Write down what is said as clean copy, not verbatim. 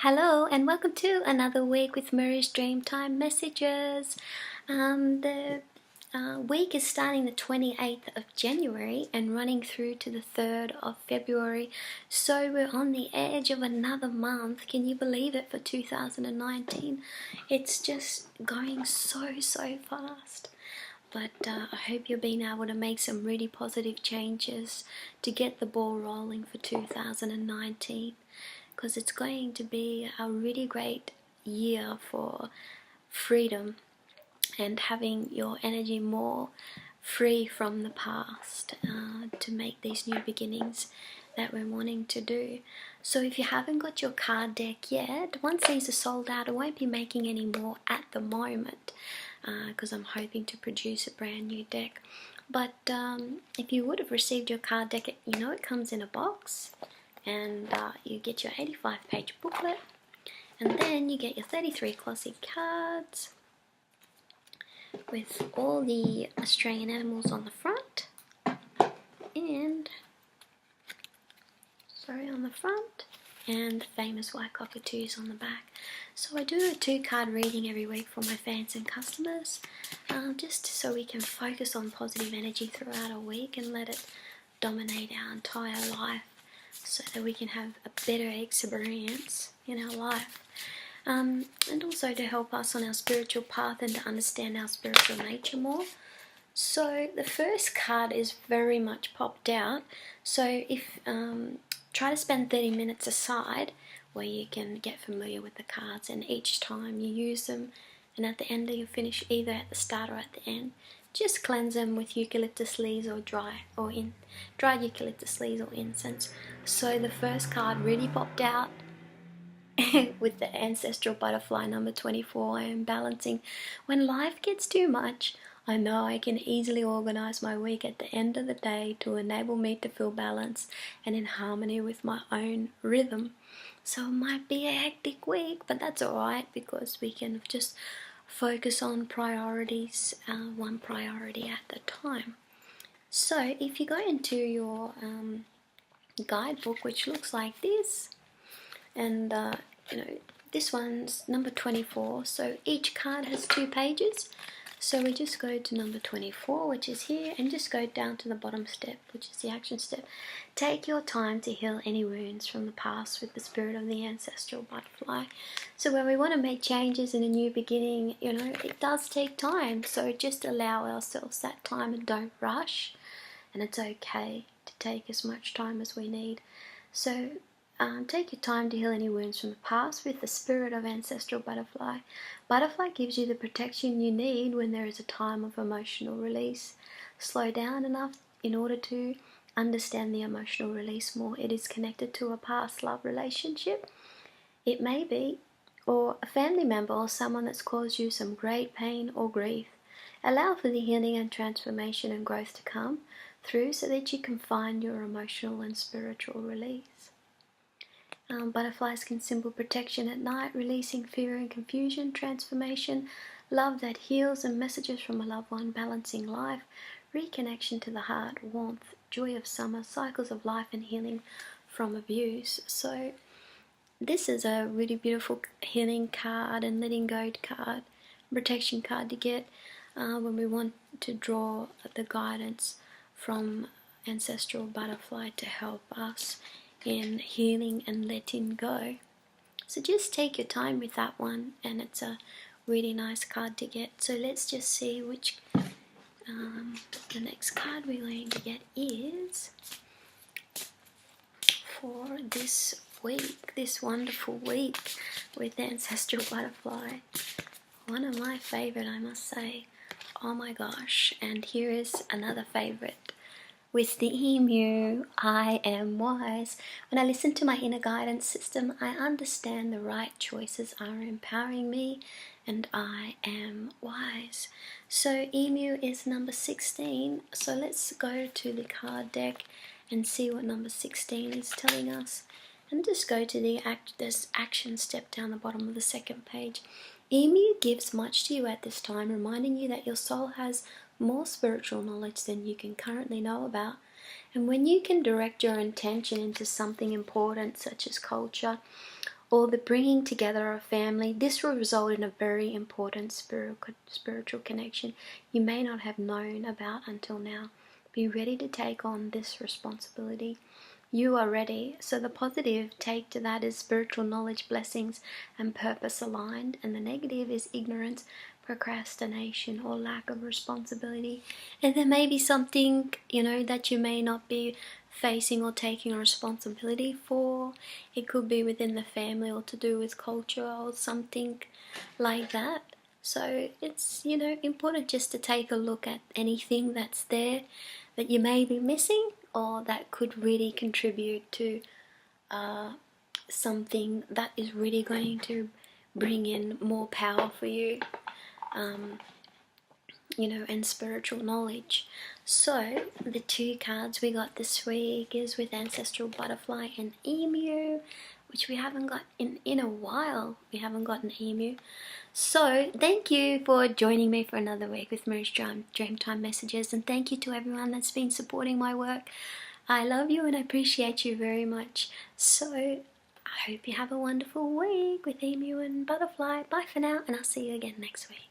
Hello and welcome to another week with Mirree's Dreamtime Messages. The week is starting the 28th of January and running through to the 3rd of February. So we're on the edge of another month. Can you believe it, for 2019? It's just going so fast. But I hope you're being able to make some really positive changes to get the ball rolling for 2019. Because it's going to be a really great year for freedom and having your energy more free from the past to make these new beginnings that we're wanting to do. So if you haven't got your card deck yet, once these are sold out, I won't be making any more at the moment because I'm hoping to produce a brand new deck. But if you would have received your card deck, you know it comes in a box. And you get your 85-page booklet, and then you get your 33 glossy cards with all the Australian animals on the front and the famous white cockatoos on the back. So I do a 2-card reading every week for my fans and customers, just so we can focus on positive energy throughout our week and let it dominate our entire life, so that we can have a better experience in our life, and also to help us on our spiritual path and to understand our spiritual nature more. So the first card is very much popped out. So if try to spend 30 minutes aside where you can get familiar with the cards, and each time you use them, and at the end you finish, either at the start or at the end, just cleanse them with eucalyptus leaves or dried eucalyptus leaves or incense. So the first card really popped out with the ancestral butterfly number 24. I am balancing. When life gets too much, I know I can easily organize my week at the end of the day to enable me to feel balanced and in harmony with my own rhythm. So it might be a hectic week, but that's alright, because we can just focus on priorities, one priority at a time. So if you go into your guidebook, which looks like this, and this one's number 24, so each card has 2 pages. So we just go to number 24, which is here, and just go down to the bottom step, which is the action step. Take your time to heal any wounds from the past with the spirit of the ancestral butterfly. So when we want to make changes in a new beginning, it does take time. So just allow ourselves that time and don't rush. And it's okay to take as much time as we need. So take your time to heal any wounds from the past with the spirit of ancestral butterfly. Butterfly gives you the protection you need when there is a time of emotional release. Slow down enough in order to understand the emotional release more. It is connected to a past love relationship. It may be, or a family member or someone that's caused you some great pain or grief. Allow for the healing and transformation and growth to come through so that you can find your emotional and spiritual release. Butterflies can symbol protection at night, releasing fear and confusion, transformation, love that heals, and messages from a loved one, balancing life, reconnection to the heart, warmth, joy of summer, cycles of life, and healing from abuse. So this is a really beautiful healing card and letting go card, protection card to get when we want to draw the guidance from ancestral butterfly to help us in healing and letting go. So just take your time with that one, and it's a really nice card to get. So let's just see which the next card we're going to get is for this week, this wonderful week with ancestral butterfly. One of my favorite, I must say. Oh my gosh. And here is another favorite. With the emu, I am wise. When I listen to my inner guidance system, I understand the right choices are empowering me, and I am wise. So emu is number 16. So let's go to the card deck and see what number 16 is telling us. And just go to this action step down the bottom of the second page. Emu gives much to you at this time, reminding you that your soul has more spiritual knowledge than you can currently know about. And when you can direct your intention into something important, such as culture or the bringing together of family. This will result in a very important spiritual connection you may not have known about until now. Be ready to take on this responsibility. You are ready. So the positive take to that is spiritual knowledge, blessings, and purpose aligned. And the negative is ignorance, procrastination, or lack of responsibility. And there may be something, that you may not be facing or taking responsibility for. It could be within the family or to do with culture or something like that. So it's, important just to take a look at anything that's there that you may be missing, or that could really contribute to something that is really going to bring in more power for you, and spiritual knowledge. So the 2 cards we got this week is with Ancestral Butterfly and Emu, which we haven't got in a while. We haven't got an emu. So thank you for joining me for another week with Mirree's Dreamtime Messages, and thank you to everyone that's been supporting my work. I love you and I appreciate you very much. So I hope you have a wonderful week with Emu and Butterfly. Bye for now, and I'll see you again next week.